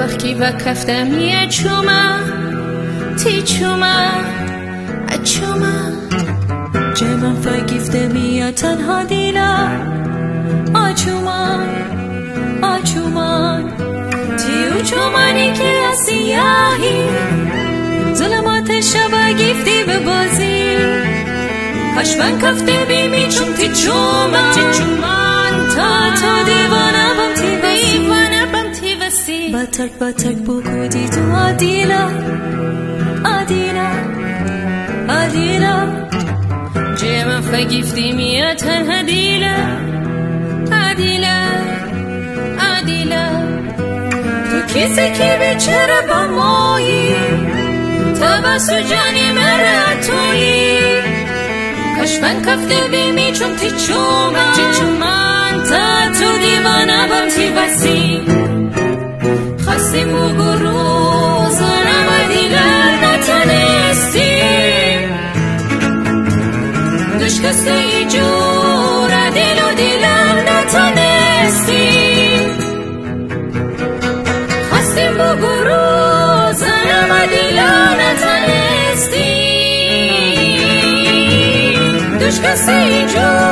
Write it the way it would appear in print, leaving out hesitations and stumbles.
وقتی و کفتمی چوما تی چوما اچوما جمع فگیفتمی تنها دیلا آچوما آچوما تیو چومانی که از سیاهی ظلمات شب گیفتی به بازی هشمن کفته بیمی چون تی چوما تا تو دیوانه بم تی وسی باتک بگودی تو آدیلا آدیلا آدیلا جمع فگیفتی میه تنها دیلا آدیلا آدیلا تو کسی که بیچاره با مایی تبسو جانی مره تویی کشمن کفته بیمی چون تی چومن تا تو دیوانه بم تی وسی خستی موگو روزانم دیلر نتنستی دشکسته ای جور دیل و دیلر نتنستی خستی موگو روزانم دیلر نتنستی دشکسته ای جور